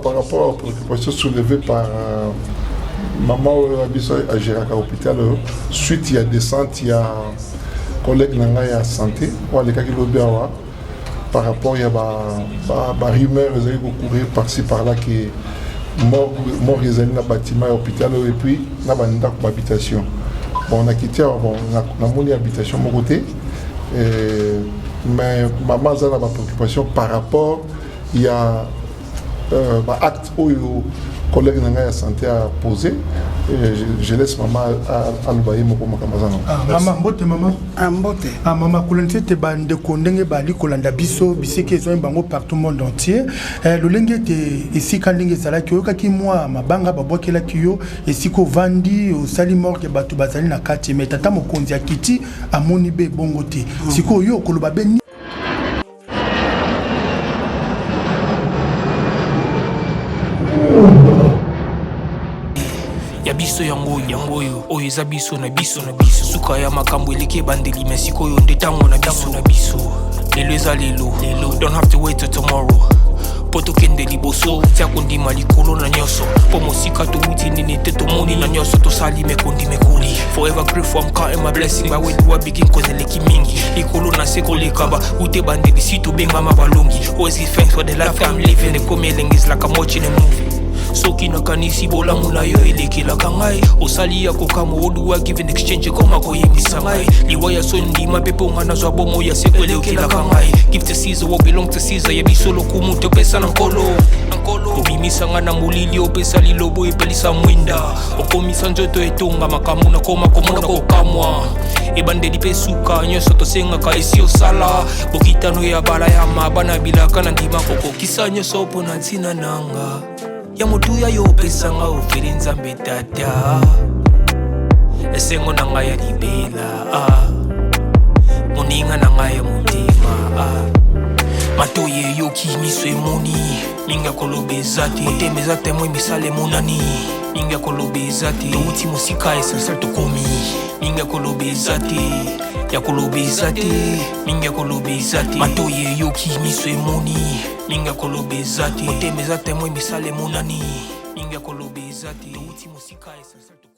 Par rapport aux préoccupations soulevées par maman à Gérard à l'hôpital, suite il y a descente, il y a collègue Nanga à santé, ou à l'écart qui par rapport il y a des rumeurs qui courir par-ci par-là qui mort dans le bâtiment à l'hôpital et puis dans l'habitation. Bon, on a quitté, on a mis l'habitation de mon côté, mais maman a une préoccupation par rapport il y a acte où le collègue de la santé a posé. Je laisse maman à l'envoyer mon camarade. Maman, maman. Maman, colonité te bande condamné bali colanda biso biseke zo bango partout monde entier. Le lenge te ici quand lenge sala ki yoka ki moi mabanga babokela kiyo esiko vandi au sali mort ke batu bazali na kati mais tata mokonzi akiti amoni be bongo te. Siko yo koloba be biso yango oyo eza biso na biso suka ya makambo eleke bandeli mais sikoyo nde tango na biso lelo eza lelo don't have to wait till tomorrow poto kende liboso tia kondima likolo na nyoso po mosika touti nini te tomoni na nyoso tosali mekondi mekoli forever grateful I'm counting my blessing but when do I begin cause eleki mingi likolo na seko lekaba ute bandeli si to benga mabalongi always give thanks for the life I'm living the coming is like I'm watching a movie. Soki na kanisi bola muna yo elekela kangai osali ya kokamo oduwa give in exchange koma koyemisa ngai liwaya sondi mapepo ngana zwa bomo ya sekwelekela kangai give to Caesar what belong to Caesar ya bisolo kumuntu pesa na nkolo obimisa ngana mulili opesa lilobo epelisa mwinda okomisa njoto etonga makamu na koma komona kokamwa ebandeli pesuka nyoso tosenga ka esi osala bokitano ya bala ya mabana bilaka na ndima kokokisa nyoso pona ntina nanga ya mutuya yo pesanga ofere nzambe tata esengo na ngai ya libela moninga na ngai ya motema matoye yo kimiso emoni minga kolobeza te otemeza temwe misale monani minga kolobeza te touti mosika esensel tokomi minga kolobeza te ya kolobeza te minga kolobeza te matoye yo kimiso emoni minga kolobeza te otemeza temwe misale monani minga kolobeza te touti mosika esensel tokomi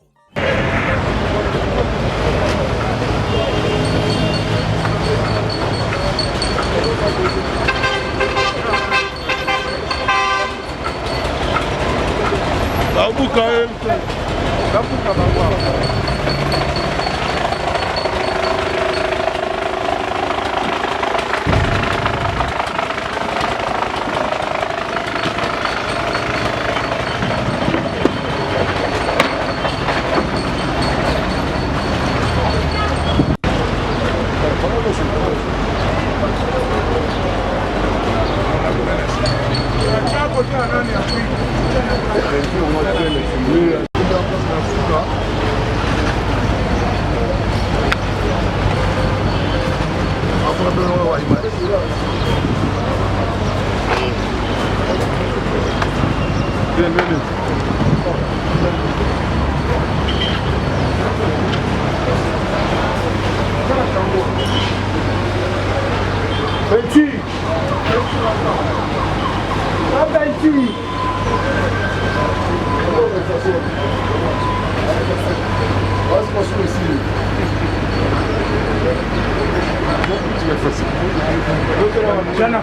Jana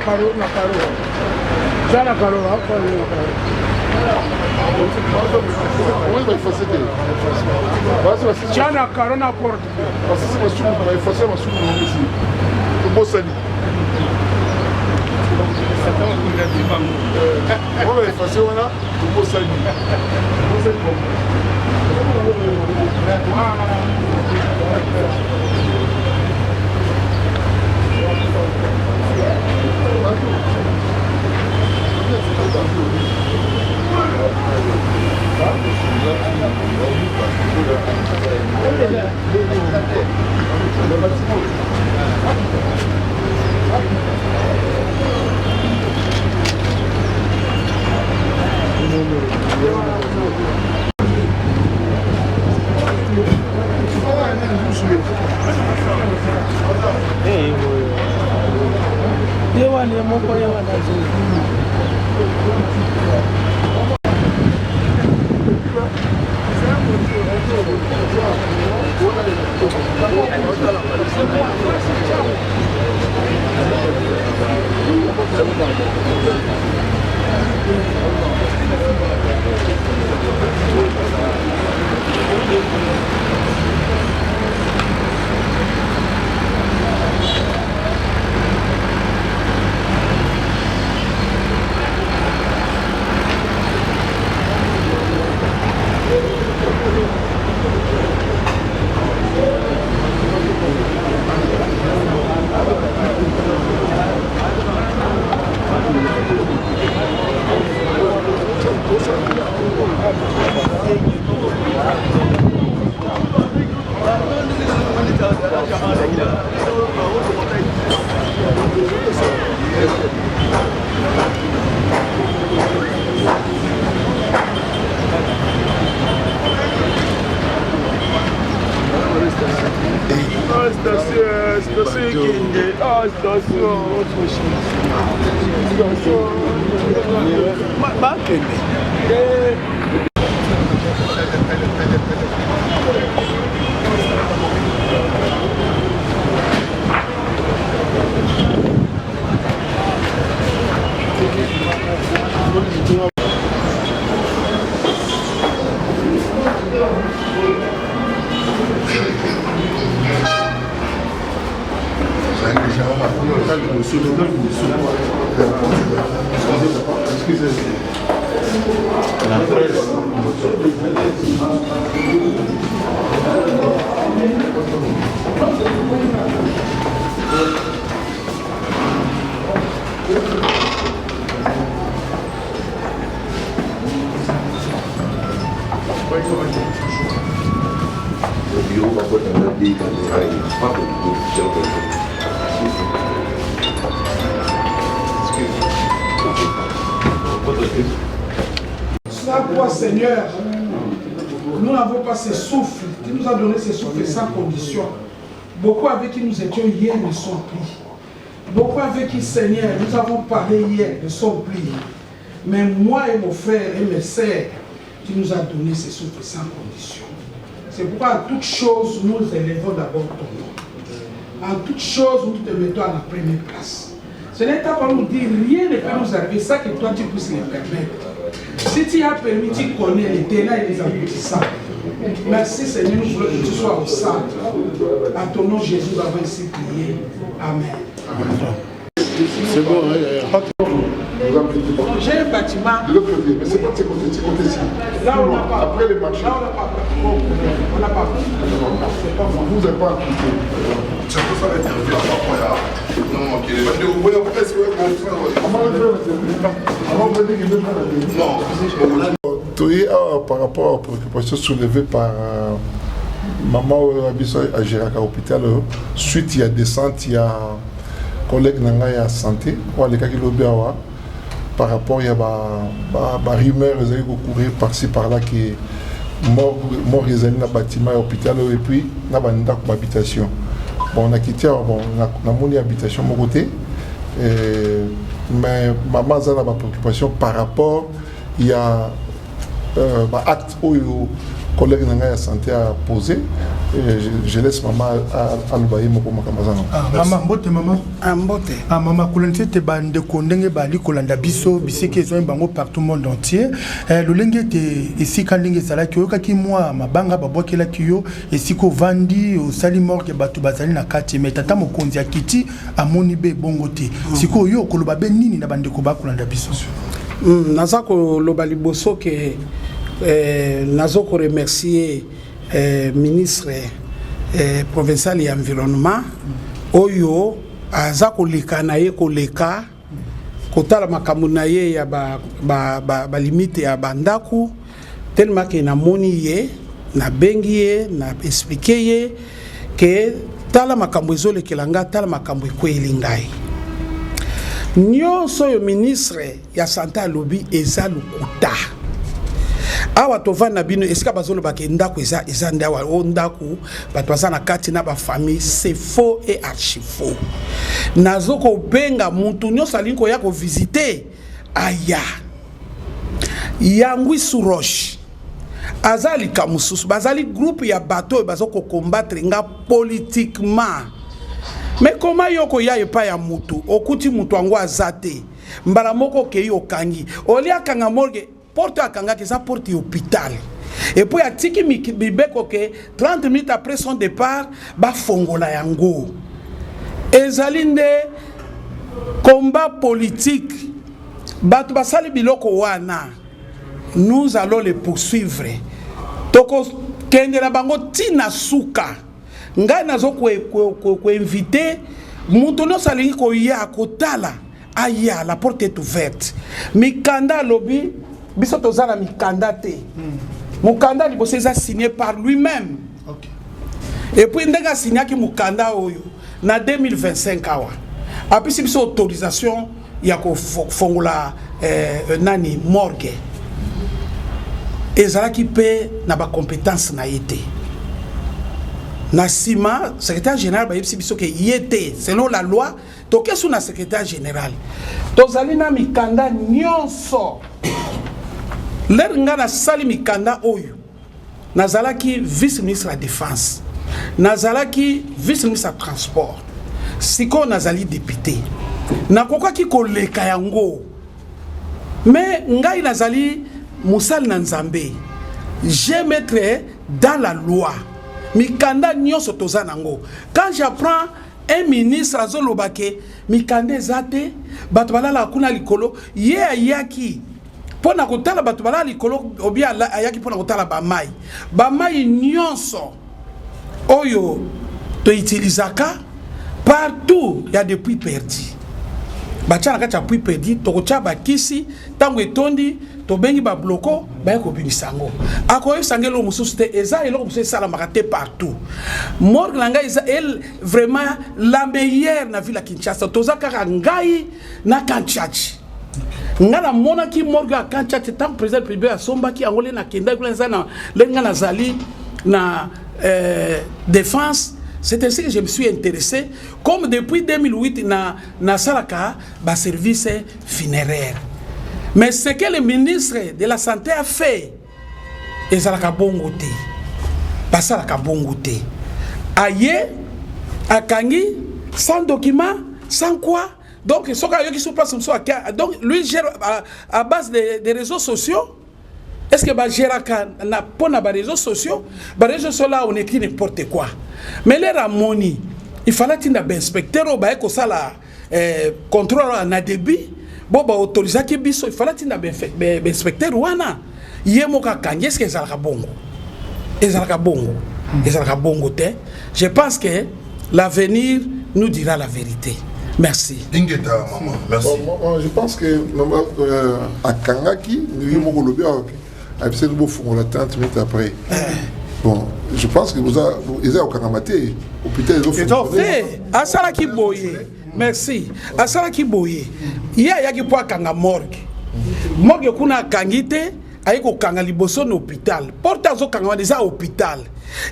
Carona Porto. Você se machuca, vai fazer uma suco no Messi. O Bossani. Vai fazer uma o Bossani. Toi, Seigneur, nous n'avons pas ce souffle. Tu nous as donné ce souffle sans condition. Beaucoup avec qui nous étions hier ne sont pris. Beaucoup avec qui, Seigneur, nous avons parlé hier ne sont pris. Mais moi et mon frère et mes sœurs, tu nous as donné ce souffle sans condition. C'est pourquoi en toutes choses, nous élevons d'abord ton nom. En toutes choses, nous te mettons à la première place. Ce n'est pas pour nous dire rien ne peut nous arriver, ça que toi tu puisses le permettre. Si tu as permis, tu connais les tenants et les aboutissants. Merci Seigneur, nous voulons que tu sois au centre. À ton nom Jésus, nous avons ainsi prié. Amen. C'est bon, hein? J'ai un bâtiment. De l'autre côté, mais c'est pas de ce côté-ci. Là, on n'a pas. Après les marchés. Là, on n'a pas. C'est pas moi. Vous n'avez pas appliqué. C'est pour ça que tu as non, ok. Par rapport aux préoccupations soulevées par maman Abisso à Géraka hôpital, suite il y a descente, il y a collègue Nanga à santé, ou à l'écart par rapport il y a des rumeurs qui courir par-ci par-là qui mort les amis dans le bâtiment à l'hôpital et puis dans l'habitation. Bon, on a quitté, on a mon habitation mon côté, mais maman a une préoccupation par rapport il y a acte où le collègue de la santé a posé. Je laisse maman à l'oubaye pour ma camarade. Maman, bote maman. Bote. Maman, kolonte te bande kondenge bali kolanda biso biseke zo bango partout monde entier. Le lenge te ici quand lenge sala ki yoka ki moi mabanga babwakela ki yo esiko vandi o sali mort ke batu bazali na kati mais tata mokonzi akiti amoni be bongo te. Siko yo koloba be nini na bande ko ba kolanda biso. Nazako loba liboso ke nazoko remercier ministre provincial et environnement oyo azako leka na ye koleka kotala makambo na ye ya ba limite ya bandaku tellement que na moni ye na bengi ye na expliquer ye que tala makambo ezolekela nga tala makambo ekweli ngai nyonso yo ministre ya santé alobi eza lukuta awa tovanda bino esika bazolo bake ndako eza ndawa o ndako bato baza na kati na ba famille c'est faux et archi faux nazoko benga muntu nyonso alingi koya ko visiter aya yangwi suroche azali kamususu bazali groupe ya bato bazoko combattre nga politiquement. Mais comment yoko ya epa ya mutu okuti mutu ango azate mbala moko ke yo kangi olia kanga morgue porte akanga ke sa porte hôpital et puis atiki bibeko ke 30 minutes après son départ ba fongola yango ezalinde combat politique batu basali biloko wana nous allons les poursuivre toko kendela bango tina suka ngai nazo ko inviter mutu no salingi ko ya kotala aya la porte est ouverte mikanda lobby biso tozana mikanda te mukanda liboso eza signé par lui-même okay. Et puis ndega signé ki mukanda oyo na 2025 awa apisi biso autorisation ya ko fongola nani morgue ezala ki pe na ba compétence na yete Nassima, secrétaire général, il était, selon la loi, donc qu'est-ce qu'on a secrétaire général? Tozalina mikanda nyonso. L'air ngana sali mikanda oyo. Nazalaki vice-ministre de la Défense. Nazalaki vice-ministre de Transport. Siko nazali député. Nakoka ki koleka yango. Mais ngai nazali musal nanzambe. Je mettrai dans la loi. Mikanda nyonso tozanango. Quand j'apprends un ministre azolobake mikanda ezate bato balala kuna likolo ye ayaki pona kotala bato balala likolo obia ayaki pona kotala bamai nyonso oyo to utilizaka partout il y a des puits perdus. Bacha nakati ya puits perdu tokocha bakisi tango etondi to bengi ba bloko ba ko binisango akoyo sangelo mususu te eza eloko mususu sala makate partout morgue nanga eza elle vraiment la meilleure na ville à Kinshasa tozaka ngai na Kanchachi ngana mona ki morgue à Kanchachi tant président privé à somba ki angole na kenda kulenza na lenga na zali na défense. C'est ainsi que je me suis intéressé, comme depuis 2008, na Salaka, ba service funéraire. Mais ce que le ministre de la Santé a fait, et Salaka bongote, ba Salaka bongote. Aïe, à Kangi, sans document, sans quoi. Donc, donc lui gère à base des réseaux sociaux. Est-ce que Géraka n'a pas de réseaux sociaux? Les réseaux sociaux là, on écrit n'importe quoi. Mais les Ramoni, il fallait qu'il y ait un inspecteur au sala contrôle en débit. Bon, autorisé qu'il il fallait qu'il y ait un inspecteur. Il y a un kangi. Est-ce que c'est un bongo? Je pense que l'avenir nous dira la vérité. Merci. Ingeta, maman. Merci. Bon, je pense que à Kangaki, nous avons le bien. C'est le beau fond, la 30 minutes après. Bon, je pense que vous avez au Kanamaté, hôpital de Asala Boye. Merci. Asala Boye. Il y a qui poa kanga morgue. Morgue kuna kangite, aiko kanga liboso na hôpital. Porta zo kanga déjà hôpital.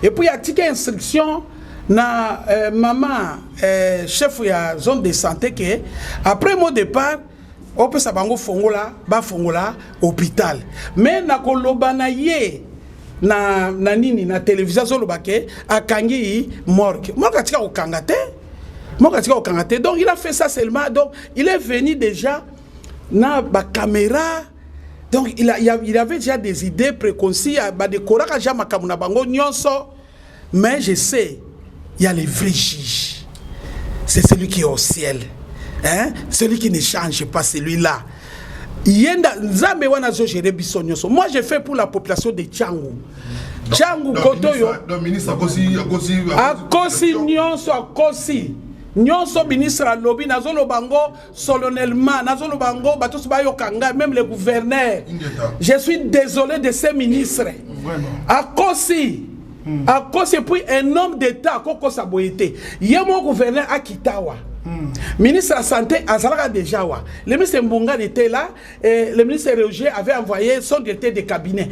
Et puis il y a tique instruction na maman chef ya zone de santé que après mon départ on peut sabango fongola ba fongola hôpital mais na koloba na ye na nini na télévision zolobake akangi morgue tika okangate donc il a fait ça seulement donc il est venu déjà na ba caméra donc il avait déjà des idées préconçues ba décorer jama kamuna bango nyonso mais je sais il y a les vrais juges c'est celui qui est au ciel. Hein? Celui qui ne change pas, celui-là. Moi, je fais pour la population de Tchangou. Tchangou, Kotoyo. Le ministre Akosi, Nyonso, Akosi. Nyonso, ministre à lobby, Nazolo Bango, solennellement, Nazolo Bango, Batos Bayo Kanga, même le gouverneur. Je suis désolé de ces ministres. Akosi. Akosi, puis un homme d'État, Koko Saboyete. Il y a mon gouverneur à Kitawa. Ministre de la Santé, Azalaka déjà. Le ministre Mbonga était là et le ministre Roger avait envoyé son directeur de cabinet.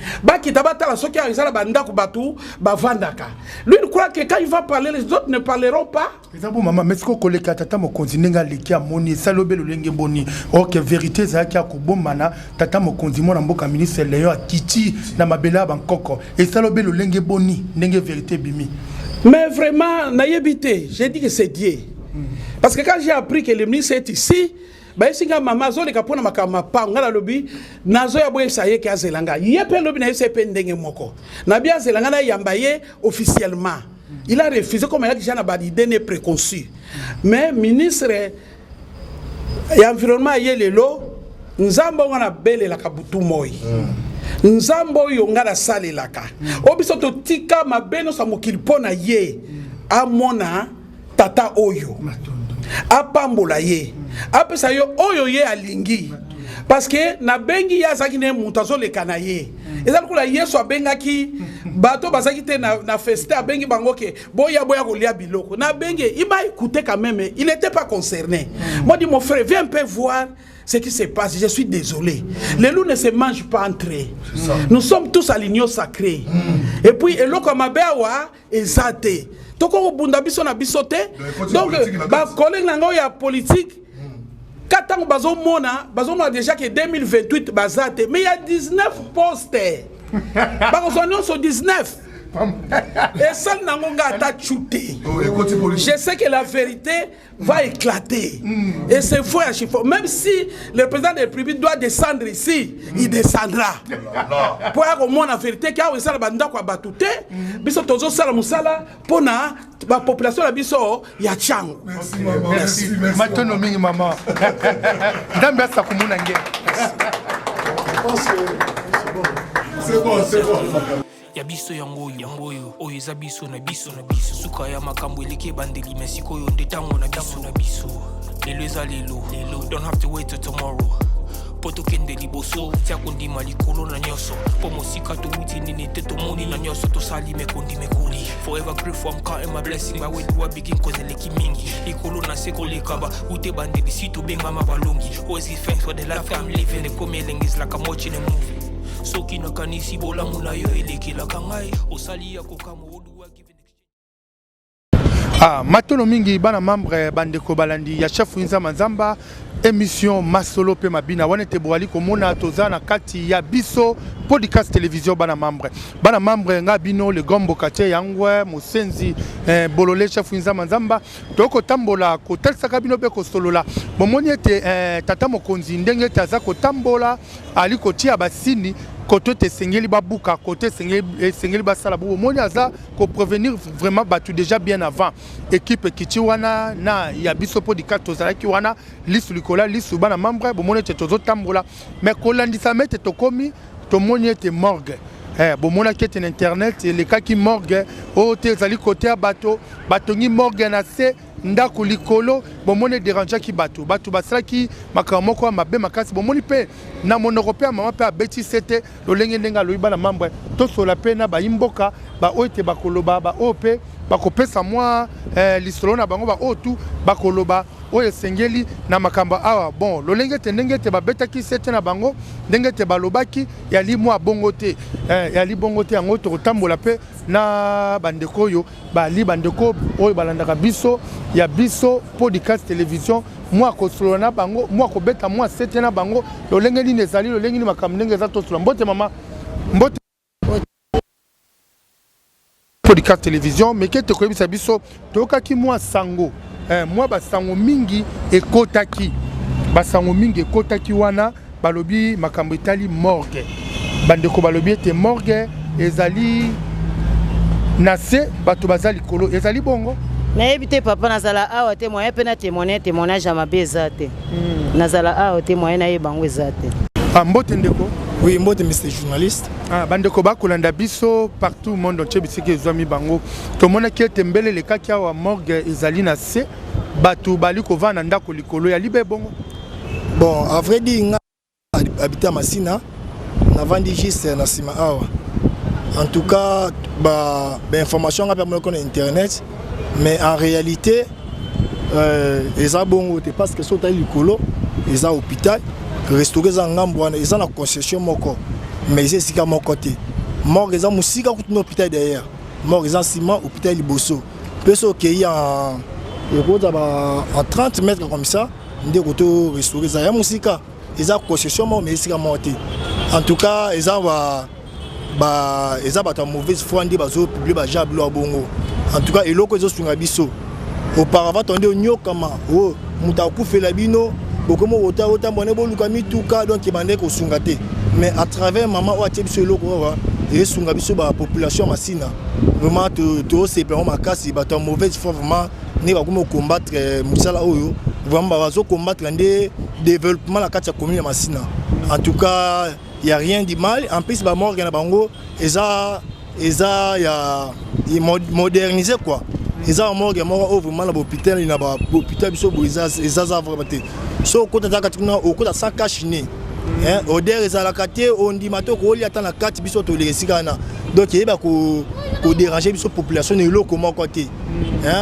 Lui, il croit que quand il va parler, les autres ne parleront pas. Maman, mais ce que vous tata mo continue à l'équipe moni salobe le lenge boni. Ok, vérité ça qui a kubomana tata mo continue na mboka ministre Léon Kiti na mabela bankoko et salobe le lenge boni nenge vérité bimi. Mais vraiment, naïbité, j'ai dit que c'est Dieu. Parce que quand j'ai appris que le ministre est ici, bah ici quand maman zo le kapona makama pa ngala lobi nazo ya boye saye ka zelanga yepe lobi na yepe ndenge moko na bia zelanga na yambaye officiellement il a refusé comme il a déjà na badide ne préconçu mais ministre y'environnement yelelo nzambo ngana bele la kabutu moyi nzambo yo ngala sale laka obiso to tika mabeno sa mokili pona ye amona tata oyo apambola ye apesa yo oyo ye alingi parce que na bengi ya zaki ne mutazo le kanaye ezali kula yesu abengaki bato bazaki te na feste abengi bango ke boya kolia biloko na bengi il m'a écouté quand même il n'était pas concerné moi dit mon frère viens un peu voir ce qui se passe, je suis désolé. Les loups ne se mangent pas entre eux. Nous sommes tous à l'union sacrée. Et puis, et l'eau comme Abeawa est zate. toko bunda biso na biso te donc ba collègue nango ya politique katango bazomona déjà que 2028 bazate mais il y a 19 postes bazona sur 19 et ça n'a pas chuté. Je sais que la vérité va éclater. Et c'est faux à chiffre. Même si le président de la République doit descendre ici, il descendra. Pour avoir au moins la vérité, car il y a des gens qui ont battu. Biso tozo sala musala pour la population la biso ya chang. Merci. Maintenant mingi maman. Ndambe sa kumuna nge. C'est bon. ya biso yango oyo eza biso na biso suka ya makambo eleki bandeli mesiko oyo nde tango na biso lelo eza lelo don't have to wait till tomorrow po tokende liboso tia kondima likolo na nyonso po mosika towuti nini te tomoni na nyonso tosali mekoli forever grateful I'm counting my blessing my way to begin cause eleki mingi likolo na se kolekaba ute bandeli si tobengama balongi always give thanks for the life I'm living the coming is like I'm watching a movie soki nakanisi bolamu na yo elekelaka ngai osali ya kokamo oduwa given matono mingi bana membre bandeko balandi ya chef Winza Manzamba émission Masolo pe mabina wana te boali komona toza na kati ya biso podcast télévision bana membre nga bino le gombo katie yangwe musenzi bolole chef Winza Manzamba toko tambola ko telsaka bino be ko solola bomoni ete tata mokonzi ndenge taza ko tambola ali ko tia basini côté te sengeli babuka côté sengeli basala bo moni aza ko prévenir vraiment batu déjà bien avant équipe kiti wana na ya biso podcast tozala ki wana lisu likola lisu bana membre bo moni te tozo tambola mais ko landisa mete to komi to moni te morgue bon mona kete internet les cas qui morgue o te zali côté bato ngi morgue na se ndako likolo bomone déranger ki bato basala ki makambo ko mabe makasi bomoni pe na monoko pe mama pe abeti sete lolenge ndenga loyiba na membre to sola pe na ba imboka ba oite bakoloba ba ope bakopesa mwa lisolo na bango ba otu bakoloba oye sengeli na makamba awa bon lolenge te ndenge te babeta ki sete na bango ndenge te balobaki ya li mwa bongo te yango to tambola pe na bandeko yo bali bandeko oyo balandaka biso ya biso podcast télévision moi ko solo na bango moi ko beta moi sete na bango lolenge ni nezali lolenge ni makambo ndenge za to solo mbote mama mbote podcast télévision mais que te ko bisa biso toka ki moi sango moi basango mingi ekotaki wana balobi makambo itali morgue bandeko balobi ete morgue ezali nase bato bazali kolo ezali bongo na ebite papa nazala awa te moyen pe na témoignage ya mabe eza te nazala awa te moyen na ye bango eza te mbote ndeko oui mbote Mr journaliste bandeko bakolanda biso partout monde entier bisiki ezwami bango tomonaki ete mbele lekaki awa morgue ezali na se bato bali kovanda ndako likolo ya libe bongo bon à vrai dire nga habité à Masina navandi juste na sima awa en tout cas information nga permet qu'on internet mais en réalité eza bongo te parce que sota likolo eza hôpital restauré za ngambo wana eza na concession moko mais eza sika moko te mort eza musika kutu hôpital derrière mort eza ciment hôpital liboso peso ki en 30 mètres comme ça ndé koto restauré za ya musika eza concession moko mais sika moko te en tout cas eza eza bata mauvaise foi ndé bazo publier ba jablo bongo en tout cas eloko ezo sunga biso auparavant tonde nyokama o muta kufela bino bokomo ota mbone boluka mituka donc ibande ko sunga te mais à travers maman o atie biso eloko wa et sunga biso ba population Masina vraiment to c'est vraiment makasi bata mauvaise foi vraiment ne ba komo combattre musala oyo vraiment bazo combattre ndé développement la kati ya commune Masina en tout cas il y a rien de mal en plus ba mort na bango eza ya moderniser quoi eza morgue moko vraiment na hôpital na ba hôpital biso eza vraiment te so kota za katikuna okota sans cache ni odeur eza la kate ondi mato ko li ata na kati biso to lesika na donc yeba ko déranger biso population ne loko moko te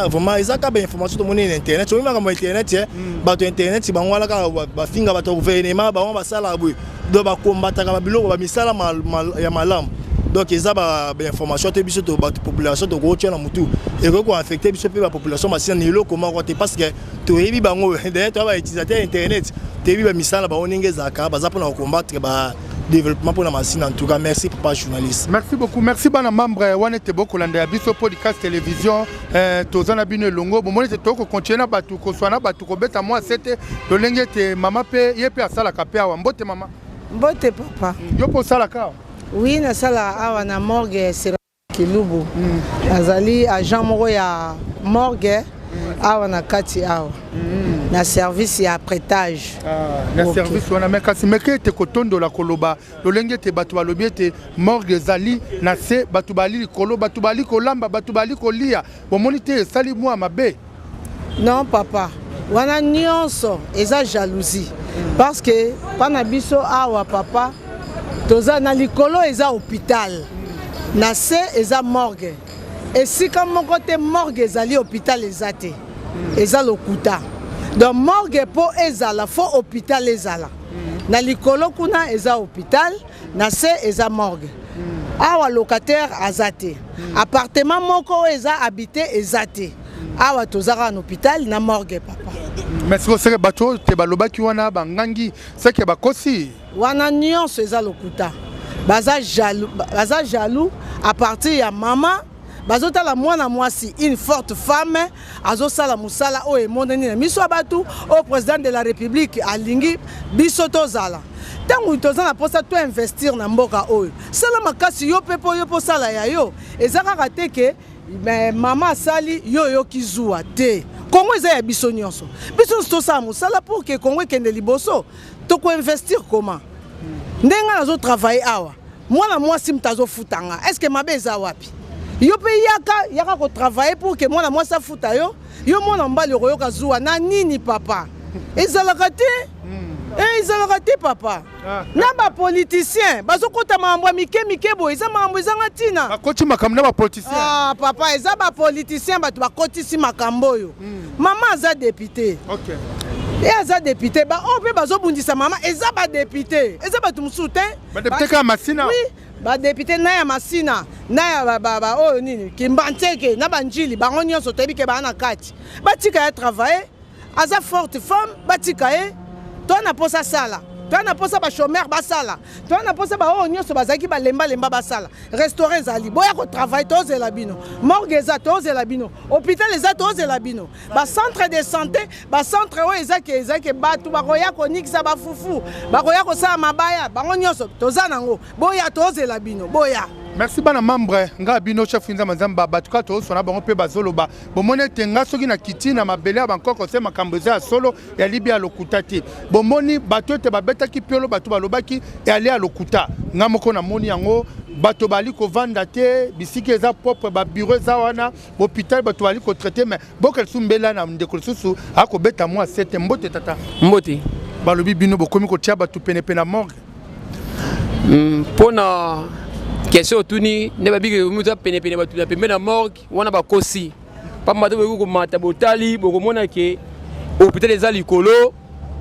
vraiment eza ka ba information to moni na internet so maka mo internet bato internet bango ala ka ba finga bato gouvernement ba sala bwe do ba combattre ka biloko ba misala ya malamu donc eza ba information te biso to ba population to ko tia na mutu et ko affecter biso pe ba population masina ni lo comment ko te parce que to yebi bango d'ailleurs to ba utilisateur internet te yebi ba misala ba oninge zaka ba za pour combattre ba développement pour la machine. En tout cas, merci papa journaliste. Merci beaucoup. Merci bana membre wanete boko landa biso podcast télévision tozana bino longo bo monete to ko continuer batu ko swana batu ko beta moi c'était le lengete mama pe yepe asala kapé awa mbote mama mbote papa yo po sala ka oui na sala awa na morgue c'est Kilubu azali agent moko ya morgue awa na kati awa na service ya prêtage na service wana mekasi meke te kotondo la koloba lolenge te batu balobi te morgue zali na se batu bali kolo batu bali kolamba batu bali kolia bomoni te sali moi mabe non papa wana nyonso eza jalousie parce que pana biso awa papa toza na likolo eza hôpital na se eza morgue et si comme mon côté morgue ezali hôpital ezate eza lokuta donc morgue po ezala fo hôpital ezala na likolo kuna eza hôpital na se eza morgue awa locataire azate appartement moko eza habité ezate awa tozaka na hôpital na morgue papa merci beaucoup bato te balobaki wana bangangi seke bakosi wana nyonso eza lokuta baza jaloux à partir ya mama bazota la mwana mwasi une forte femme azosala musala o emonani na miso abatu au président de la république alingi biso tozala tangu tozana posa to investir na mboka oyo sala makasi yo pepo yo posala ya yo ezaka teke mama sali yo kizua te Congo eza ya biso nyonso biso tosala musala pour que Congo kende liboso to ko investir comment ndenga nazo travailler awa mwana mwasi mtazo futanga est-ce que mabe eza wapi yo pe yaka ko travailler pour que mwana mwasi afuta yo mwana mbali royoka zuwa na nini papa ezalaka te papa na ba politicien bazokota mambo mike bo eza mambo ezanga tina bakoti makambo na ba politicien papa eza ba politicien batu bakotisi makambo yo mama aza député OK et aza député ba on peut bazobundisa mama eza ba député eza batu musuté ba député ka masina oui ba député na ya masina na ya ba oyo nini kimbanteke na banjili bango nyonso toyebi ke bana kati batika ya travailler aza forte femme batika ye to na posa sala to na posa ba chômeur basala to na posa ba oyo nyonso bazaki ba lemba basala restaurant zali boya ko travailler to zela bino morgue eza to zela bino hôpital eza to zela bino ba centre de santé ba centre oyo ezaki batu ba koya ko nikisa ba fufu ba koya ko sa mabaya bango nyonso toza nango boya to zela bino boya. Merci bana membre nga bino chef Nzamba Nzamba batuka to sona bango pe bazoloba bomone tenga soki na kiti na mabele bankoko se makambo za solo ya libia lokuta te bomoni bato te babeta ki piolo bato balobaki e ali a lokuta nga moko na moni yango bato bali ko vanda te bisiki eza propre ba bureau za wana hôpital bato bali ko traiter mais bokel sumbela na ndeko susu ako beta moi sete mbote tata mbote balobi bino bokomi ko tia bato pene na morgue pona question tuni ne ba bige muta pene batu na pembe na morgue wana ba kosi pa mata ko mata botali boko mona ke hôpital ezali kolo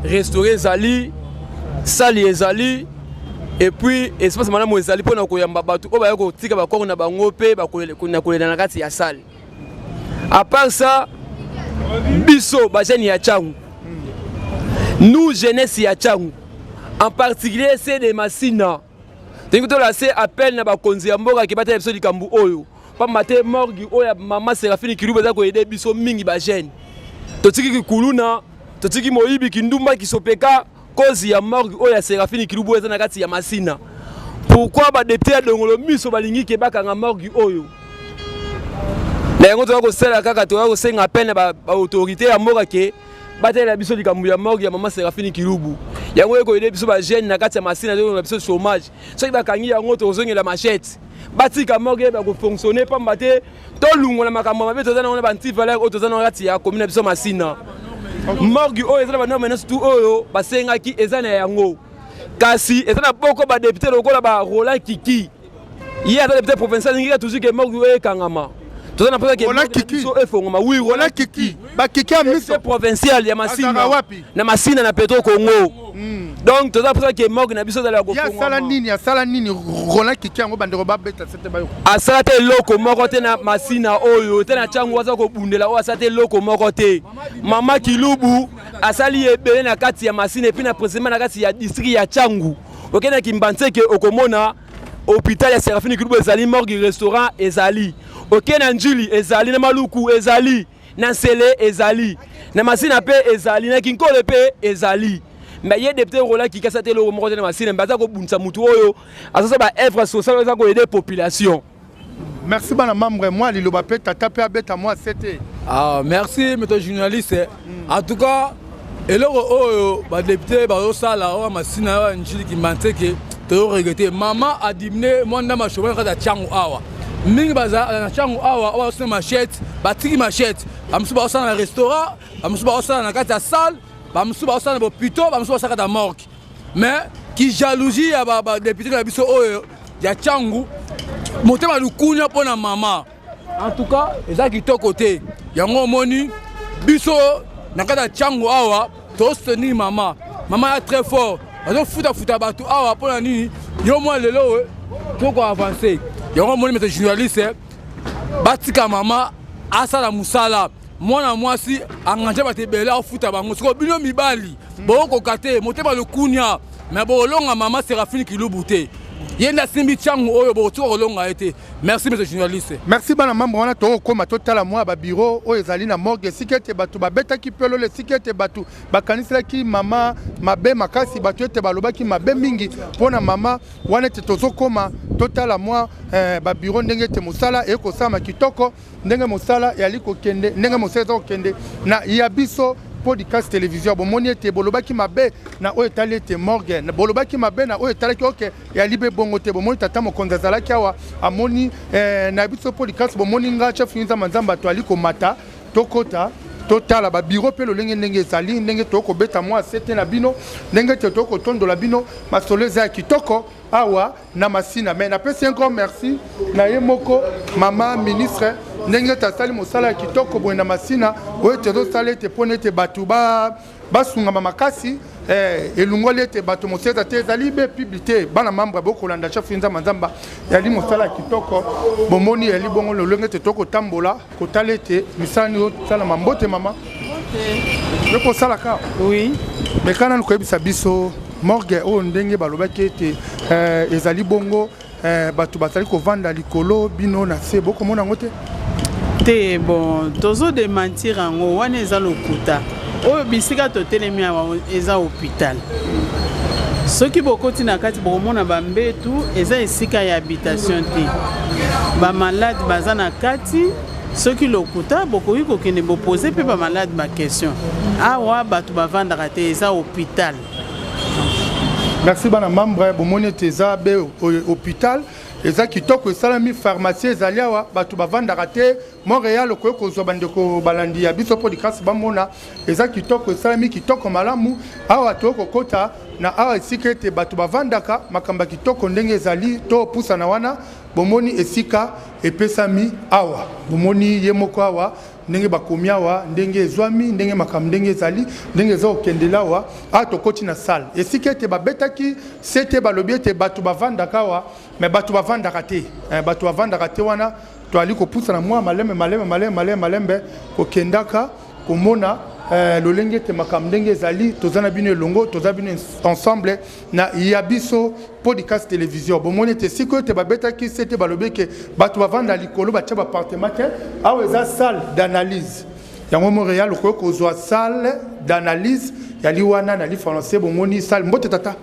restaurant ezali sali ezali et puis espace mana mo ezali pona ko yamba batu o ba ko tika ba ko na bango pe ba kolela na kati ya salle à part ça biso ba jeune ya changu nous jeunesse ya changu en particulier c'est des Masina. Tengo to la se appel na ba konzi ya mboka ki bata biso likambu oyo. Pa mate morgue oya mama Serafini Kilubu za ko aider biso mingi ba jeune. To tiki ki kuluna, to tiki moyibi kindumba ki sopeka kozi ya morgue oya Serafini Kilubu za na kati ya Masina. Pourquoi ba député dongolo miso balingi ke baka nga morgue oyo? Na yango to ko sala kaka to ko senga appel na ba autorité ya mboka ke bata la biso likambu ya morgue ya mama Serafini Kilubu. Yango eko ide biso ba jeune na kati ya Masina to biso chômage so bakangi yango to zongela machette batika morgue ba ko fonctionner pa mbate to lungo na makambo mabe to zana na banti valeur o to zana kati ya commune biso Masina morgue o ezana ba no menace tout oyo basenga ki ezana yango kasi ezana boko ba député lokola ba Roland Kiki hier a député provincial ngi toujours que morgue o ekangama to zana pesa ke Roland Kiki so efongoma oui Roland Kiki ba Kiki a miso provincial ya Masina na Masina na Petro Congo Donc toza pour ça que morgue na biso dala ko ya sala nini Roland Kiki yango bandeko ba beta c'était ba yo asala te loko moko te na masina oyo te na changu waza ko bundela o asala te loko moko te mama Kilubu asali ebele na kati ya masina epi na précisément na kati ya district ya changu okena kimbanseke okomona hôpital ya Serafini Kilubu ezali morgue restaurant ezali okena njili ezali na maluku ezali na sele ezali na masina pe ezali na kinkole pe ezali mais yé député Roland Kiki ça te le moko na masina mbaza ko bunsa mutu oyo asasa ba œuvre sociale za ko aider population. Merci bana membre moi liloba pe tata pe abeta moi c'était merci monsieur journaliste en tout cas eloko oyo ba député ba osala o masina wa njili kimbanteke to regretter maman a diminué monda ma chauffeur ka changu awa mingi baza na changu awa wa osana machette batiki machette amsuba osana na restaurant amsuba osana na kati ya salle amsuba osana bo plutôt amsuba osaka da morgue mais qui jalousie ya ba député na biso oyo ya changu motema lukunya pona mama en tout cas eza kitoko te yango moni biso na kati ya changu awa to soutenir mama est très fort azo futa batu awa pona nini yo moi lelo toko avancer yango moni mete journaliste batika mama asala musala mwana mwasi engagé batebela futa bango siko bino mibali boko kate motema lukunya mais bolonga mama Serafini Kilubu te yenda simbi changu oyo boto kolonga été. Merci monsieur journaliste. Merci bana membre wana to koma totala moi ba bureau oyo ezali na morgue sikete batu ba beta ki pelo le sikete batu ba kanisela ki mama mabe makasi batu ete baloba ki mabe mingi pona mama wana te tozo koma totala moi ba bureau ndenge te musala e ko sama kitoko ndenge musala yali ko kende ndenge museza ko kende na yabiso podcast télévision bomoni ete bolobaki mabe na oyo etali ete morgue na bolobaki mabe na oyo etalaki oke ya libe bongo te bomoni tata mokonzi azalaki awa amoni na biso podcast bomoni nga chef Nza Manzamba to aliko mata tokota totala ba bureau pe lolenge ndenge ezali ndenge toko beta moi sete na bino ndenge te toko tondo la bino masoleza ya kitoko awa na masina mais na pesi encore merci na ye moko mama ministre ndenge tasali mosala ya kitoko boye na masina oyo tozosala ete mpona ete bato basungama makasi elungoli ete bato moseza te ezali be publicité bana membre bokolanda chef Nza Manzamba yali mosala ya kitoko bomoni yali bongo lolenge ete tokotambola kotala ete misala ni osala mambote mama yokosala ka oui mais kana koyebisa biso morgue oyo ndenge balobaki ete ezali bongo bato bazali kovanda likolo bino na se bokomona yango te bon tozo démentir yango wana eza lokuta oyo bisika totelemi awa eza hôpital soki bokoti na kati bokomona bambetu eza esika ya habitation te bamalade baza na kati soki lokuta bokoki kokende bopose mpe bamalade baquestion awa bato bavandaka te eza hôpital. Merci bana membre bomoni ete eza be hôpital eza kitoko esalami pharmacie ezali awa bato bavandaka te Montréal okoki kozwa bandeko balandi ya biso podcast bamona eza kitoko esalami kitoko malamu awa tokokota na awa esika ete bato bavandaka makambo ya kitoko ndenge ezali to pusana wana bomoni esika epesami awa bomoni ye moko awa ndenge bakomi awa ndenge ezwami ndenge makambo ndenge ezali ndenge eza okendela awa tokoti na salle esika ete babetaki sete balobi ete bato bavandaka awa mais bato bavandaka te bato bavandaka te wana toali kopusana mwa malembe kokendaka komona lolenge te makambo ndenge ezali toza na bino elongo toza bino ensemble na ya biso podcast télévision bomoni ete sikoyo te babetaki sete balobi ke bato bavanda likolo batia bapartement te awa eza salle d'analyse yango Montréal okoki kozwa salle d'analyse yali wana na li français bomoni salle mbote tata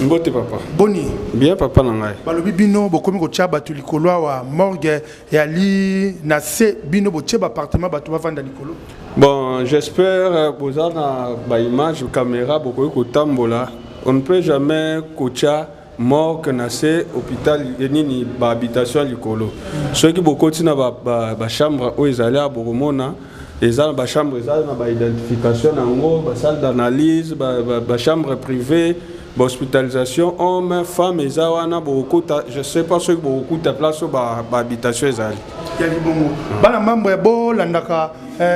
Mbote papa. Boni. Bien papa nangai. Balobi bino bokomi kotia bato likolo awa morgue yali na se bino botia appartement bato bavanda likolo. Bon, j'espère poser na ba image caméra bokoki kotambola. On ne peut jamais kotia morgue na se hôpital nini ba habitation likolo. Ceux qui bokoti na ba chambre o ezali a bokomona eza ba chambre eza na ba identification nango ba salle d'analyse ba chambre privée. Hospitalisation hommes femmes et zawana beaucoup je sais pas ce que beaucoup de place ba habitation ezali yali bongo bana mambo ya bo landaka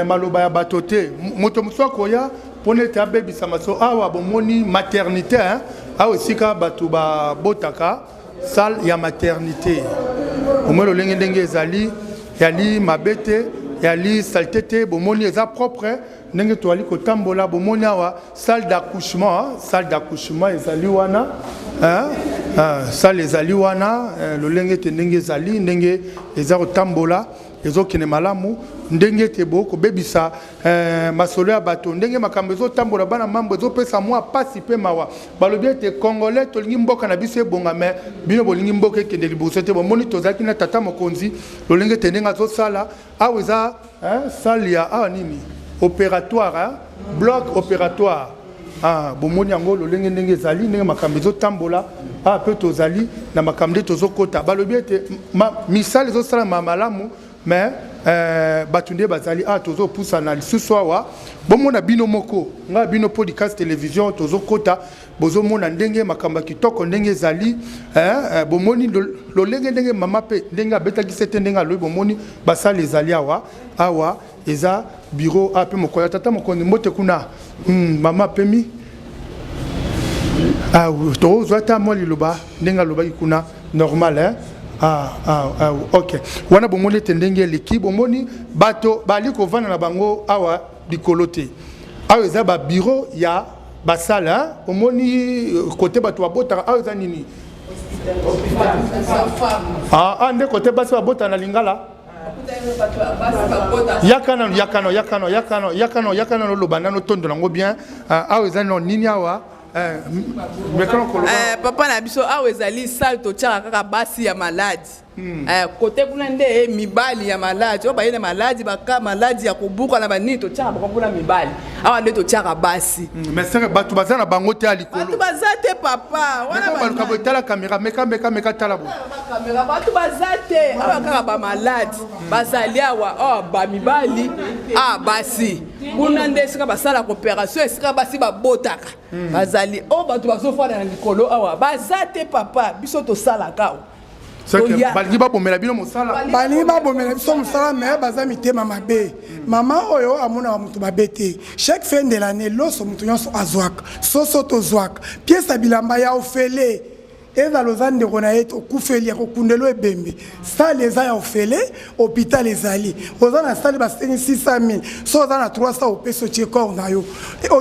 maloba ya batote moto muswa koya pour ne pas bébisa maso awa bomoni maternité hein awa sika batu ba botaka salle ya maternité omelo lenge ndenge ezali yali mabete yali saltete bomoni eza propre ndenge to ali kotambola bomoni awa salle d'accouchement ezali wana hein salle ezali wana lolenge te ndenge ezali ndenge eza kotambola ezokene malamu ndenge te boko bebisa masolo ya bato ndenge makambo ezotambola bana mambo ezopesa mwa pasi pe mawa balobi ete congolais tolingi mboka na biso ebonga me bino bolingi mboka ekende liboso te bomoni tozalaki na tata mokonzi lolenge te ndenge azosala awa eza salle ya awa nini opératoire bloc opératoire bomoni yango lolenge ndenge ezali ndenge makambo ezotambola pe tozali na makambo nde tozokota balobi ete misala ezosala malamu mais batunde bazali tozo poussa na lisusu awa bomona bino moko nga bino podcast télévision tozo kota bozo mona ndenge makamba kitoko ndenge ezali bomoni lolenge ndenge mama pe ndenge abetaki sete ndenge aloyi bomoni basali ezali awa eza bureau pe mokoya tata mokonzi mbote kuna mama pemi tozwa ta mo liloba ndenge alobaki kuna normal ok wana bomoni tendenge l'équipe bomoni bato bali kovana na bango awa likolote awa eza ba bureau ya basala bomoni côté bato babota awa eza nini nde côté basi babota na lingala yakano loloba nano tondo nango bien awa eza nini awa papa na biso awa ezali salle totiaka kaka basi ya maladi kote kuna nde mibali ya maladi oyo bayena maladi baka maladi ya kobuka na banini totiaka bango kuna mibali awa nde totiaka basi mais sere bato baza na bango te ya likolo bato baza te papa baluka boetala kamera meka tala bo bato baza te awa kaka bamaladi bazali awa bamibali basi kuna nde esika basalaka opération esika basi babotaka bazali oyo bato bazofanda na likolo awa baza te papa biso tosalaka awa balingi babomela bino mosala balingi babomela biso mosala me baza mitema mabe mama oyo amonaka moto mabe te chaque fin de l'année loso moto nyonso azwaka soso tozwaka piese ya bilamba ya ofele ezala oza ndeko na ye okufeli ya kokundelo ebembe sale eza ya ofele hôpital ezali oza na sale basengi 600 000 so oza na 300 opesi otie corps na yo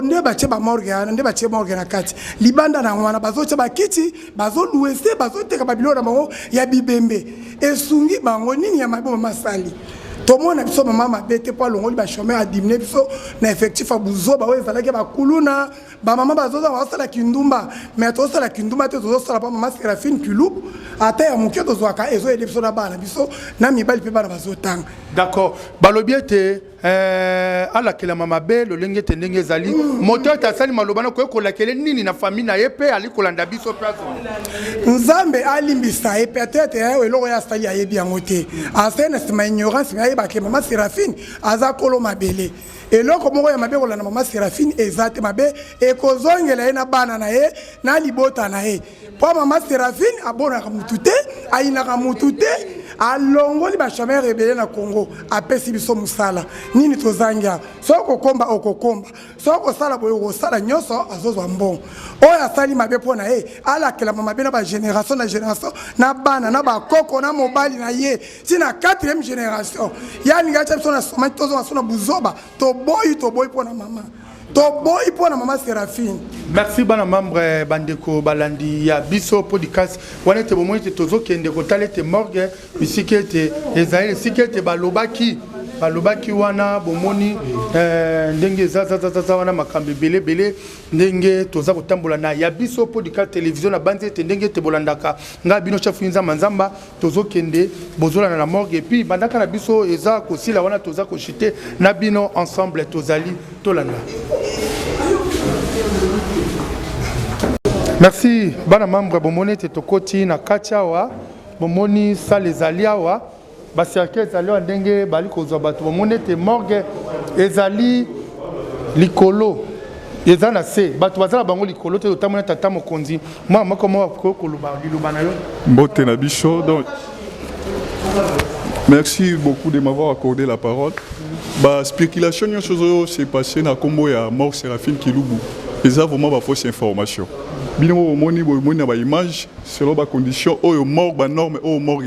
nde batie bamorge wana nde batie morge na kati libanda na wana bazotia bakiti bazoluese bazoteka babilo na bango ya bibembe esungi bango nini ya mabe masali tomona biso mama mabe te po alongoli bachomeur adimine biso na effectif ya buzoba oyo ezalaki bakuluna bamama bazoza bazosala kindumba mais tozosala kindumba te tozosala pa mama Séraphine Kulubu ata ya moke tozwaka ezoyede biso na bana biso na mibali mpe bana bazotanga d'accord balobi ete alakelama mabe lolenge ete ndenge ezali moto ete asali maloba na koyekolakele nini na famille na ye mpe ali kolanda biso place nzambe alimbisa ye mpe ate ete eloko oyo asali ayebi yango te asali na nsima ignorance me ayebake mama Séraphine aza kolo mabele eloko moko ya mabe kolanda mama Séraphine eza te mabe ekozongela ye na bana na ye na libota na ye po mama Séraphine abonaka mutu te ayinaka mutu te alongoli bachomeur ebele na Congo apesi biso mosala nini tozangia soki kokomba okokomba soki kosala boye okosala nyonso azozwa mbongo oyo asali mabe mpo na ye alakelama mabe na bagénération na génération na bana na bakoko na mobali na ye ti na 4e génération yalinga tia biso na somaki tozonga so na buzoba toboyi mpo na mama toboyi mpo na mama Séraphine. Merci bana membre bandeko balandi ya biso podcast wana ete bomoi ete tozokende kotala ete morgue bisiki ete ezali esiki ete balobaki wana bomoni ndenge za wana makambo ebele ndenge toza kotambola na ya biso podcast télévision na bandi ete ndenge ete bolandaka nga bino chef Nzamba Nzamba tozokende bozolana na morgue et puis bandaka na biso eza kosila wana toza koshite na bino ensemble tozali tolanda. Merci bana membre bomoni te tokoti na kachawa bomoni sale ezali awa basiake ezali ndenge bali kozwa bato bomoni te morgue ezali likolo eza na se bato bazala bango likolo te totamona tata mokonzi mwa moko moko koloba liloba na yo mbote na biso donc merci beaucoup de m'avoir accordé la parole. La spéculation s'est passée dans le combo de mort Séraphine Kilubu. Et ça, vraiment, une fausse information. Bien, on a une image selon les conditions où il mort, les normes, où il mort.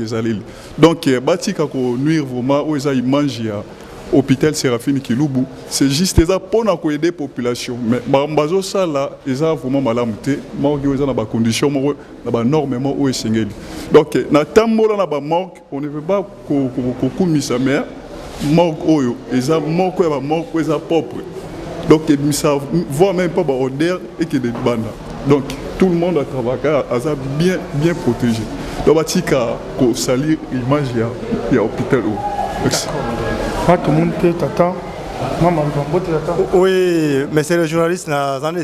Donc, bâti quand on nuit vraiment, où il y a une image à l'hôpital Séraphine Kilubu, c'est juste pour aider la population. Mais bazo ça là, ils ont vraiment mal amouté. Mort, ils ont des conditions, des normes, où il y a. Donc, dans le temps où on a mort, on ne veut pas qu'on mise sa mère. Mort, ils ont mort, ils ont propre. Donc, ils savent voir même pas l'odeur et qu'il y a des bandes. Donc, tout le monde a travaillé bien protégé. Donc, il y a salir l'image de l'hôpital. Merci. Oui, mais c'est le journaliste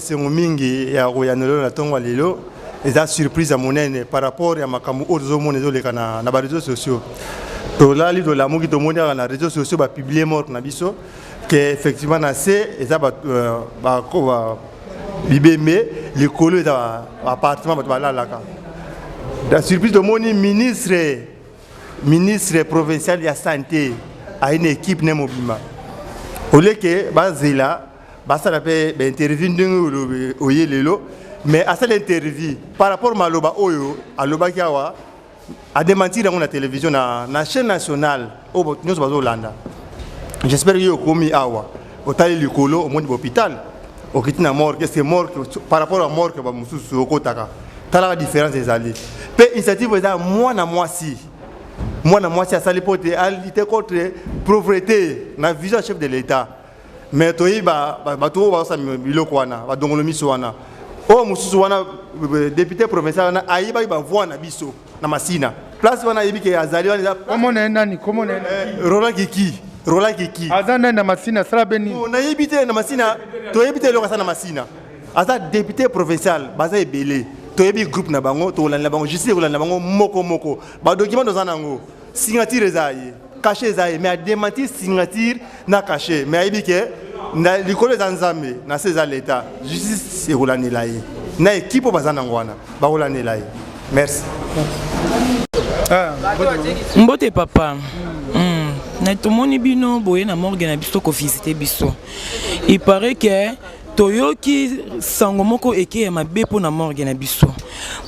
qui mingi ya royanelo na tongo lelo eza surprise à monene par rapport à makamu ozo monezo lekana na ba réseaux sociaux. To la li do la mugi to monera na réseaux sociaux ba publier mort na biso que effectivement na c'est eza ba ko ba bibeme le colo eza appartement ba la la ka. La surprise de moni ministre provincial de la santé à une équipe ne mobima. Au lieu que bazela basa la pe interview ndenge oye lelo mais à cette interview par rapport maloba oyo aloba kiawa a démentir dans la télévision na chaîne nationale au nous bazolanda. J'espère que komi awa au tali likolo au monde hôpital au kitina mort que c'est mort par rapport à mort que ba mususu okotaka. Tala la différence des alliés. Pe initiative eza moi na moi si à Salipote, à lutter contre la pauvreté, na vision chef de l'État. Mais toi, tout va ça milokwana, va donc le miswana. Oh, musuwana député provincial, aïba va voir na biso, na masina. Place wana ibi ke azali wana. Comment nani? Roland Kiki. Azana na masina, sera beni. On a évité na masina, toi évité le rasa na masina. Aza député provincial, baza ebele. Toyebi groupe na bango to la bango juste la bango moko ba document dans anango signature ezaye caché ezaye mais a démentir signature na caché mais ayebi ke na likolo zanzambe na cesa l'état justice c'est rolane laye na équipe bazana ngwana ba rolane laye merci mbote papa na tomoni bino boye na morgue na biso ko visiter biso il paraît que toyoki sango moko eke ya mabe po na morgue na biso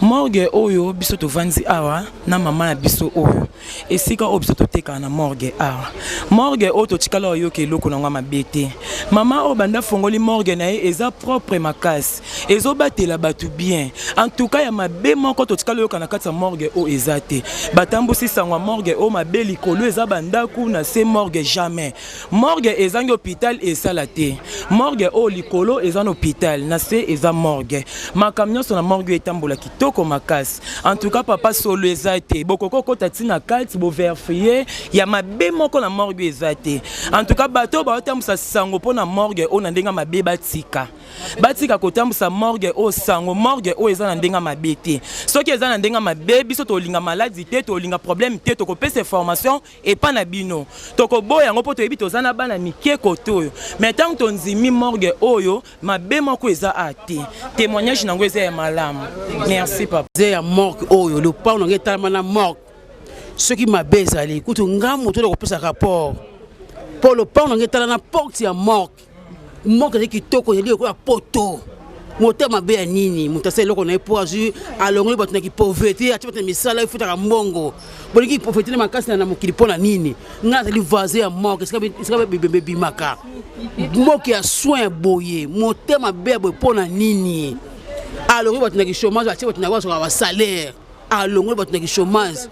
morgue oyo biso tovandi awa na mama na biso oyo esika oyo biso toteka na morgue awa morgue oyo totikala oyo ke eloko na ngwa mabe te mama oyo banda fongoli morgue na ye eza propre makasi ezobatela bato bien en tout cas ya mabe moko totikala oyo kana kati ya morgue oyo eza te batambusi sango morgue oyo mabe likolo eza bandaku na se morgue jamais morgue ezangi hôpital esala te morgue oyo likolo eza na hôpital na se eza morgue makambo nyonso na morgue etambola kitoko makasi en tout cas papa solo eza te bokoko kota tina kati bo vérifier ya mabe moko na morgue eza te en tout cas bato baotambusa sango po na morgue o na ndenga mabe batika kotambusa morgue o sango morgue o eza na ndenga mabe te soki eza na ndenga mabe biso tolinga maladie te tolinga problème te tokopesa information et pas na bino tokoboya yango po toyebi tozana bana mike koto mais tant tonzimi morgue oyo mabe moko eza ate témoignage nango eza ya malamu merci papa ya morgue oyo le pa on ngeta mana morgue ce qui m'a bezali kutu ngamu to ko pesa rapport pour le pa on ngeta na porte ya morgue qui toko yeli ko poto moto mabe ya nini mutase loko na pour azu alongoli bato na ki pauvreté ati bato misala ifuta ka mbongo boliki pauvreté na makasi na mokili pona nini nga zali voisin ya morgue ska bebe maka moki ya soin boye moto mabe boye pona nini alongoli bato na ki chômage ati bato na kwa so salaire alongoli bato na ki chômage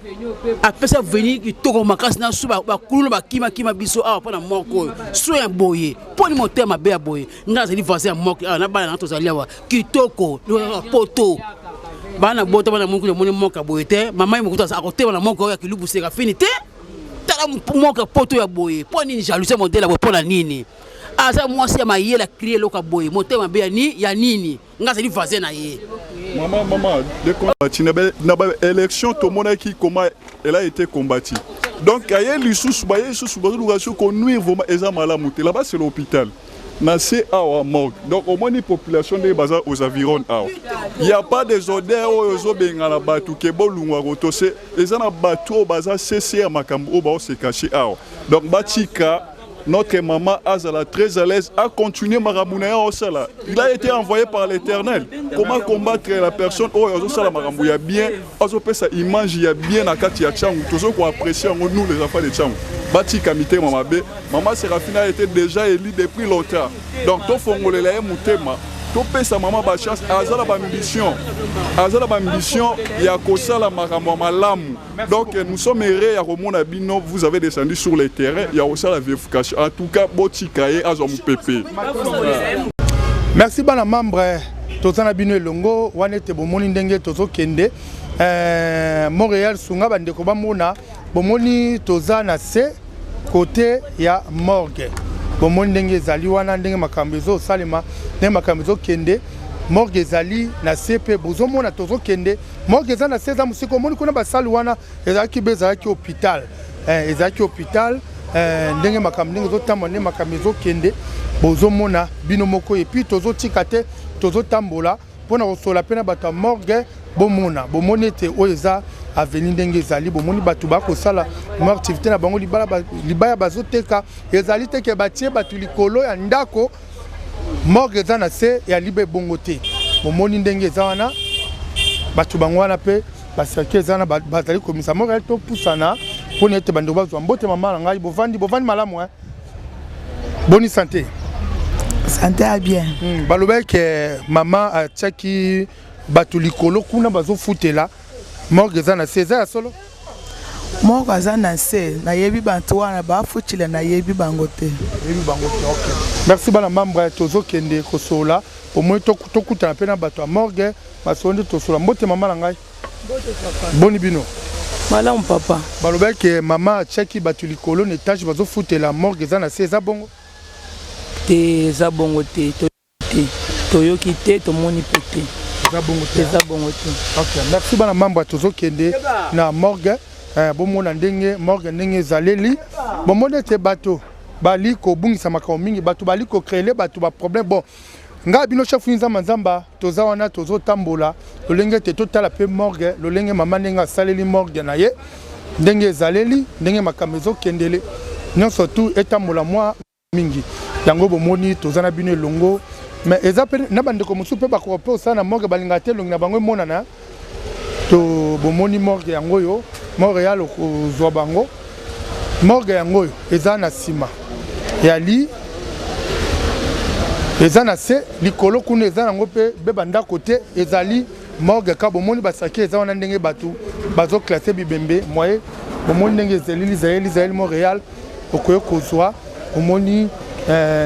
apesa venir ki toko makasi na suba ba kuluna ba kima biso awa pona moko soin boye poni moto mabe boye nga zali voisin ya morgue na bana na to zali awa kitoko poto bana bota bana mungu le moni moka boye te mama yi mokuta akoteba na moko ya kilubu seka fini te tala moka poto ya boye poni ni jalousie modèle boye pona nini asa mwasi ya mayela crier loka boye motema be ya nini nga zali voisin na ye maman de combattre na ba élection to mona qui comment elle a été combattue donc aye lisusu ba yesusu ba lugasho ko nuire vraiment eza malamu te là-bas c'est l'hôpital na c'est awa morgue donc au moins une population de baza aux environs awa il y a pas des odeurs ozo bengala batu ke bolungwa ko se eza na batu baza CCR makambo o ba se cacher awa donc batika notre maman Azala très à l'aise à continuer Marabounaya au Sala. Il a été envoyé par l'Éternel. Comment combattre la personne au Sala Marabou, il y a bien, sa image, il y a bien à Katia Tchang, tous ceux qui apprécient nous les enfants de Tchang. Bati Kamite Mamabe, Maman Séraphina était déjà élue depuis longtemps. Donc, tout Fongolais est Moutema. Tout sa maman ba chance, Azala ba ambition. Azala ba ambition, il y a Kosala Marambo Malamu. Donc nous sommes heureux à Romon Abino, vous avez descendu sur le terrain, il y a aussi la vérification. En tout cas, Botikaye Azom Pepe. Merci bana membre Tozana Bino Longo, Wanete Bomoni Ndenge Tozo Kende. Montréal Sunga Bandeko Bamona, Bomoni Tozana C côté ya morgue. Bomoni ndenge ezali wana ndenge makambezo salema ndenge makambezo kende morgue ezali na CP bozomona tozo kende morgue ezali na 16 musiko moni kuna basali wana ezaki bezalaki hôpital ezaki hôpital ndenge makambezo zotamba ndenge makambezo kende bozomona bino moko et puis tozo tikate tozo tambola pona kosola pena bata morgue bomona bomoni te oza avenue ndenge ezali bomoni batu bakosala mo activité na bango libaya bazoteka ezali te ke batie batu likolo ya ndako morgue eza na se ya libe bongo te bomoni ndenge eza wana batu bango wana pe basaki eza na bazali komisa morgue to pusana pona ete bando bazwa mbote mama na ngai bovandi malamu bonne santé santé a bien baloba ke mama a tchaki batu likolo kuna bazofutela morgue eza na se eza ya solo morgue eza na se nayebi bantu wana bafutila nayebi bango te okay. Merci bana membre tozokende kosola au moins tokutana pe na bato ya morgue basonde tosola mbote mama na ngai boni bino malamu papa baloba ke mama cheki batu likolo na étage bazofutela morgue eza na se eza bongo te eza bongo te toyoki te tomoni pe te Ok, merci bana membre tozokende na morgue bomona ndenge morgue ndenge ezaleli bomona te bato bali ko bungisa makao mingi bato bali ko créer bato ba problème bon nga bino chef nzamba nzamba toza wana tozotambola lolenge te totala pe morgue lolenge mama ndenga saleli morgue na ye ndenge ezaleli ndenge makamezo kendele nyonso tout etambola moi mingi yango bomoni toza na bino elongo mais eza pe na bandeko mosusu pe bakope osala na morgue balinga te longi na bango emonana to bomoni morgue yango yo Montréal okozwa bango morgue yango yo eza na nsima yali eza na se likolo kuna eza nango mpe be bandako te ezali morgue ka bomoni basaki eza wana ndenge bato bazoklasse bibembe moye bomoni ndenge ezali Israel Montréal okoyo kozwa omoni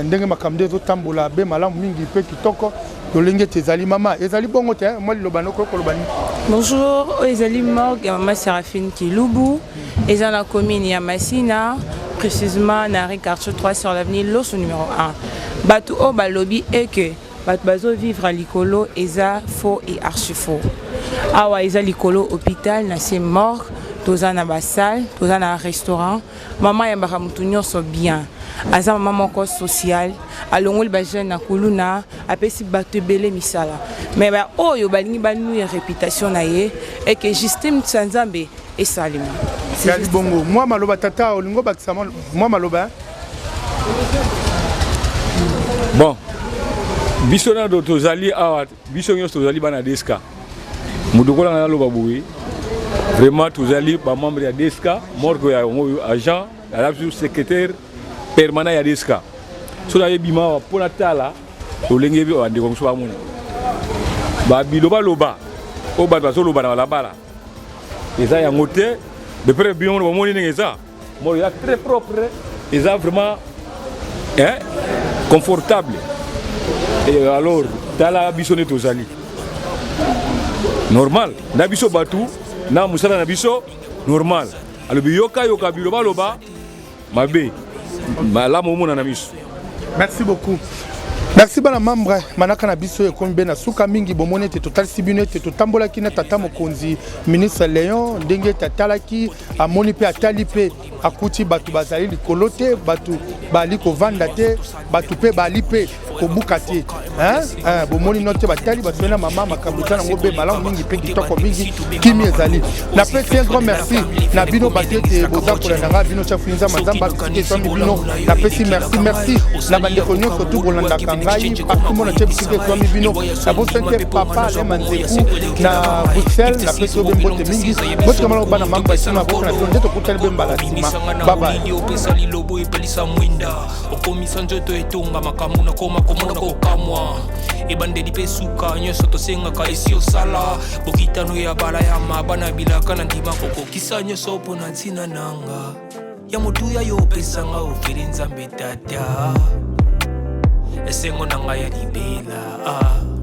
ndenge makambo ezotambola be malamu mingi mpe kitoko lolenge tezali mama ezali bongo te moi lobano ko kolobani. Bonjour, ezali morgue Maman Séraphine Kilubu eza na commune ya Masina précisément na rue Quartier 3 sur l'avenue Loso numéro 1 batu o balobi et que batu bazo vivre à likolo eza faux et archi faux awa eza likolo hôpital na c'est morgue toza na basal toza na restaurant mama ya mbaka mutu nyonso bien aza mama moko social alongoli ba jeune na kuluna apesi bato ebele misala mais ba oyo balingi banu ya réputation na ye et que Justine Tsanzambe esalima c'est bongo moi maloba tata olingo bakisa moi maloba bon biso na do tozali awa biso nyonso tozali bana deska mudokola na loba boui vraiment tozali ba membre ya deska morgue ya agent la secrétaire permanent ya deska so na yebima pona tala olenge bi ande ko so amuna ba biloba loba o ba so loba na la bala eza ya ngote de près bien mo moni ngeza mo ya très propre eza vraiment confortable et alors tala bisone tozali normal na biso batu na musala na biso normal alobi yoka biloba loba mabe malamu omona na biso. Merci beaucoup. Merci bana membre manaka na biso ekombe na suka mingi bomone te total sibine te totambola ki na tata mokonzi ministre Léon ndenge tatalaki amoni pe atali pe akuti batu bazali likolo te batu bali ko vanda te batu pe bali pe kobuka te bomoni note batali basona mama makambo eza nango be malamu mingi mpe kitoko mingi kimi ezali napesi un grand merci na bino bato ete boza kolanda nga bino chafuinza mazamba bisike eswami bino napesi merci na bandeko nyonso tu bolandaka ngai partout mona tie bisike eswami bino nabosante papa lema nzeku na bruxelles napesi obe mbote mingi botikamala kobana mambo esima boka na bino nde tokutani be mbala nsima babaye okomisa nzoto etonga makambo nakoma komona kokamwa ebandeli mpe suka nyonso tosengaka esi osala bokitano ya bala ya mabana bilaka na ndima kokokisa nyonso mpo na ntina nanga ya motuya yo opesanga ofeli nzambe tata esengo na ngai ya libela